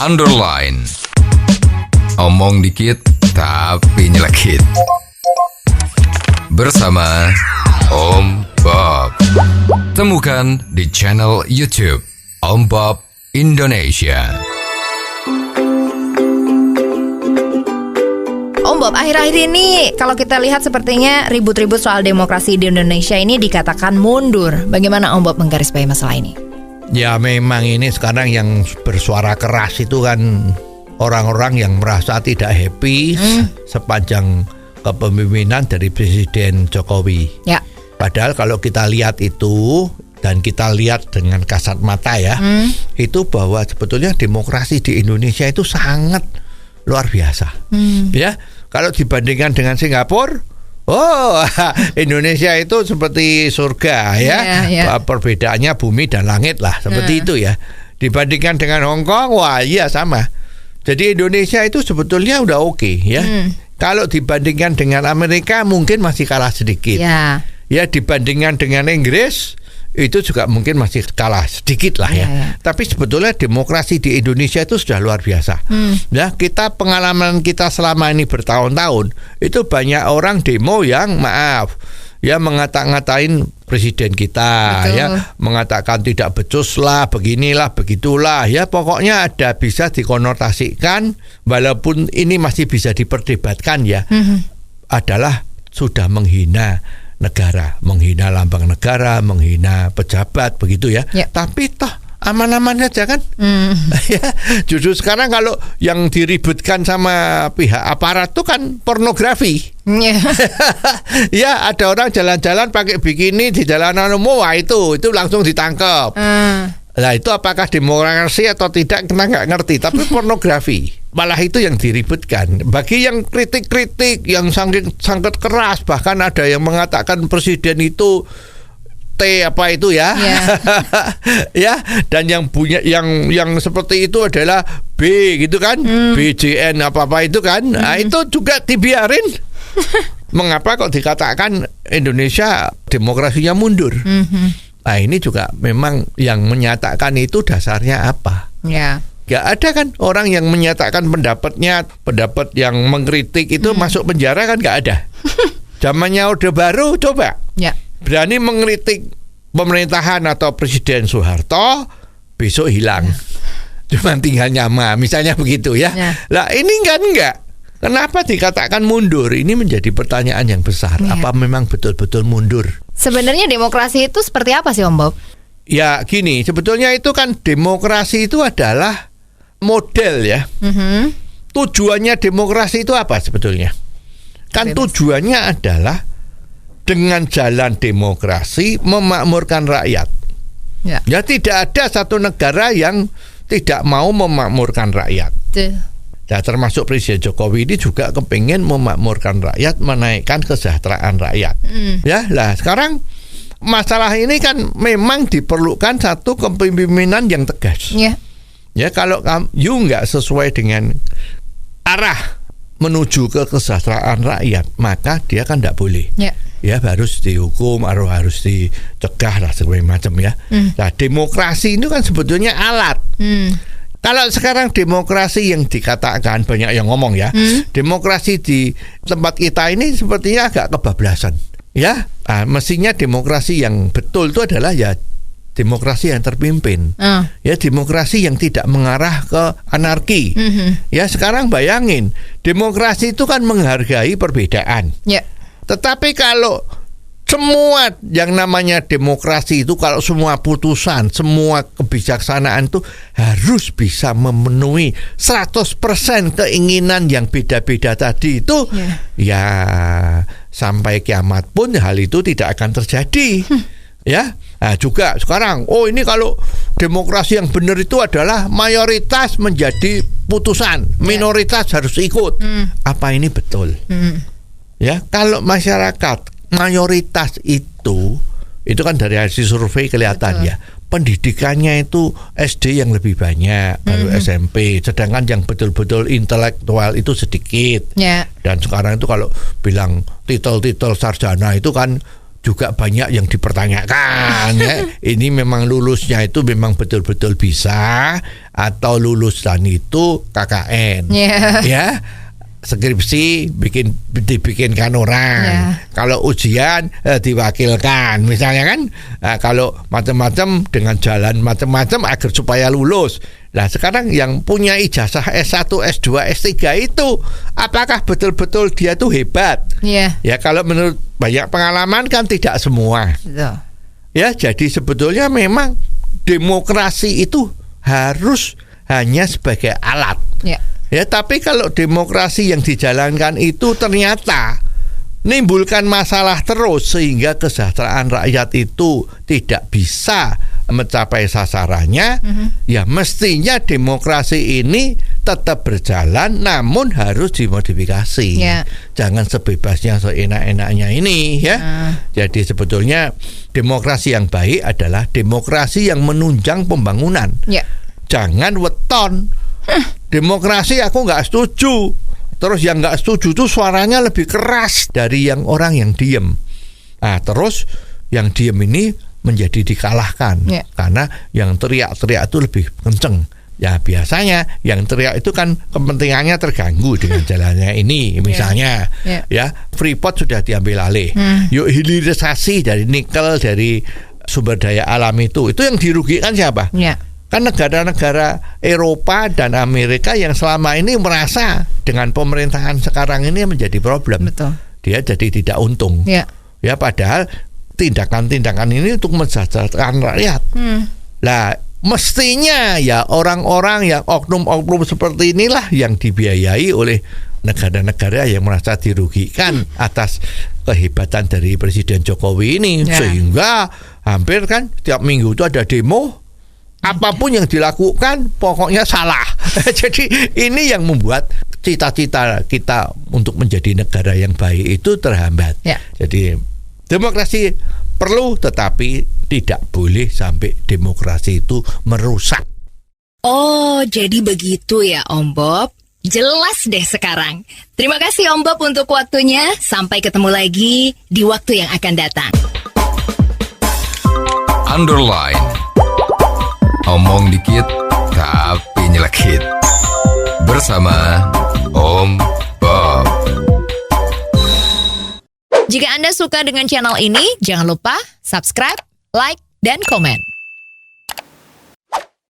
underline. Omong dikit tapi nyelekit. Bersama Om Bob. Temukan di channel YouTube Om Bob Indonesia. Om Bob, akhir-akhir ini kalau kita lihat sepertinya ribut-ribut soal demokrasi di Indonesia ini dikatakan mundur. Bagaimana Om Bob menggarisbawahi masalah ini? Ya memang ini sekarang yang bersuara keras itu kan orang-orang yang merasa tidak happy sepanjang kepemimpinan dari Presiden Jokowi. Ya. Padahal kalau kita lihat itu dan kita lihat dengan kasat mata ya, itu bahwa sebetulnya demokrasi di Indonesia itu sangat luar biasa. Ya, kalau dibandingkan dengan Singapura, Indonesia itu seperti surga ya. Perbedaannya bumi dan langit lah, seperti itu ya. Dibandingkan dengan Hong Kong, wah iya sama. Jadi Indonesia itu sebetulnya udah oke ya. Kalau dibandingkan dengan Amerika mungkin masih kalah sedikit. Ya dibandingkan dengan Inggris itu juga mungkin masih kalah sedikit lah ya. Tapi sebetulnya demokrasi di Indonesia itu sudah luar biasa. Ya, pengalaman kita selama ini bertahun-tahun itu banyak orang demo yang mengata-ngatain presiden kita. Betul. Ya, mengatakan tidak becus lah, beginilah, begitulah. Ya, pokoknya ada bisa dikonotasikan walaupun ini masih bisa diperdebatkan ya. Adalah sudah menghina negara, menghina lambang negara, menghina pejabat begitu ya. Tapi toh aman-aman saja kan. Ya, justru sekarang kalau yang diributkan sama pihak aparat itu kan pornografi. Ya, ada orang jalan-jalan pakai bikini di jalanan umum, wah itu langsung ditangkap. Nah itu apakah demokrasi atau tidak kita nggak ngerti, tapi pornografi malah itu yang diributkan. Bagi yang kritik-kritik yang sangat keras, bahkan ada yang mengatakan presiden itu apa itu ya, ya, dan yang punya yang seperti itu adalah B gitu kan, BJN apa itu kan, nah itu juga dibiarin. Mengapa kok dikatakan Indonesia demokrasinya mundur? Nah ini juga memang yang menyatakan itu dasarnya apa? Gak ada kan orang yang menyatakan pendapat yang mengkritik itu masuk penjara kan gak ada. Zamannya Orde Baru coba berani mengkritik pemerintahan atau Presiden Soeharto, besok hilang. Cuma tinggal nyama, misalnya begitu ya. Lah ini kan enggak. Kenapa dikatakan mundur? Ini menjadi pertanyaan yang besar. Apa memang betul-betul mundur? Sebenarnya demokrasi itu seperti apa sih Om Bob? Ya gini, sebetulnya itu kan demokrasi itu adalah model ya. Tujuannya demokrasi itu apa sebetulnya? Kan tujuannya adalah dengan jalan demokrasi memakmurkan rakyat. Ya tidak ada satu negara yang tidak mau memakmurkan rakyat. Nah, termasuk Presiden Jokowi ini juga kepingin memakmurkan rakyat, menaikkan kesejahteraan rakyat. Ya, lah sekarang masalah ini kan memang diperlukan satu kepemimpinan yang tegas. Ya, kalau you nggak sesuai dengan arah menuju ke kesejahteraan rakyat, maka dia kan nggak boleh. Ya, harus dihukum, harus dicegah lah segala macam ya. Nah, demokrasi itu kan sebetulnya alat. Kalau sekarang demokrasi yang dikatakan banyak yang ngomong ya, demokrasi di tempat kita ini sepertinya agak kebablasan. Ya, mestinya demokrasi yang betul itu adalah ya demokrasi yang terpimpin. Ya, demokrasi yang tidak mengarah ke anarki. Ya, sekarang bayangin, demokrasi itu kan menghargai perbedaan. Tetapi kalau semua yang namanya demokrasi itu, kalau semua putusan, semua kebijaksanaan itu harus bisa memenuhi 100% keinginan yang beda-beda tadi itu, ya sampai kiamat pun hal itu tidak akan terjadi. Ya, nah juga sekarang, ini kalau demokrasi yang benar itu adalah mayoritas menjadi putusan, minoritas harus ikut. Apa ini betul? Ya, kalau masyarakat mayoritas itu kan dari hasil survei kelihatan. Ya, pendidikannya itu SD yang lebih banyak, baru SMP, sedangkan yang betul-betul intelektual itu sedikit. Dan sekarang itu kalau bilang titel-titel sarjana itu kan juga banyak yang dipertanyakan ya. Ini memang lulusnya itu memang betul-betul bisa atau lulusan itu KKN. Ya. Skripsi dibikinkan orang. Kalau ujian diwakilkan misalnya kan. Kalau macam-macam dengan jalan macam-macam agar supaya lulus. Nah sekarang yang punya ijazah S1, S2, S3 itu apakah betul-betul dia tuh hebat? Ya kalau menurut banyak pengalaman kan tidak semua. Ya jadi sebetulnya memang demokrasi itu harus hanya sebagai alat. Ya tapi kalau demokrasi yang dijalankan itu ternyata menimbulkan masalah terus sehingga kesejahteraan rakyat itu tidak bisa mencapai sasarannya, ya mestinya demokrasi ini tetap berjalan namun harus dimodifikasi. Jangan sebebasnya seenak-enaknya ini ya. Jadi sebetulnya demokrasi yang baik adalah demokrasi yang menunjang pembangunan. Jangan weton. Demokrasi aku nggak setuju. Terus yang nggak setuju tuh suaranya lebih keras dari yang orang yang diem. Terus yang diem ini menjadi dikalahkan karena yang teriak-teriak itu lebih kenceng. Ya biasanya yang teriak itu kan kepentingannya terganggu dengan jalannya ini. Misalnya ya Freeport sudah diambil alih. Yuk hilirisasi dari nikel, dari sumber daya alam itu yang dirugikan siapa? Kan negara-negara Eropa dan Amerika yang selama ini merasa dengan pemerintahan sekarang ini menjadi problem. Dia jadi tidak untung. Ya padahal tindakan-tindakan ini untuk mensejahterakan rakyat. Lah mestinya ya orang-orang yang oknum-oknum seperti inilah yang dibiayai oleh negara-negara yang merasa dirugikan atas kehebatan dari Presiden Jokowi ini. Sehingga hampir kan tiap minggu itu ada demo. Apapun yang dilakukan pokoknya salah. Jadi ini yang membuat cita-cita kita untuk menjadi negara yang baik itu terhambat. Jadi demokrasi perlu tetapi tidak boleh sampai demokrasi itu merusak. Oh, jadi begitu ya Om Bob. Jelas deh sekarang. Terima kasih Om Bob untuk waktunya. Sampai ketemu lagi di waktu yang akan datang. Underline. Omong dikit tapi nyelekit. Bersama Om Bob. Jika Anda suka dengan channel ini, jangan lupa subscribe, like, dan komen.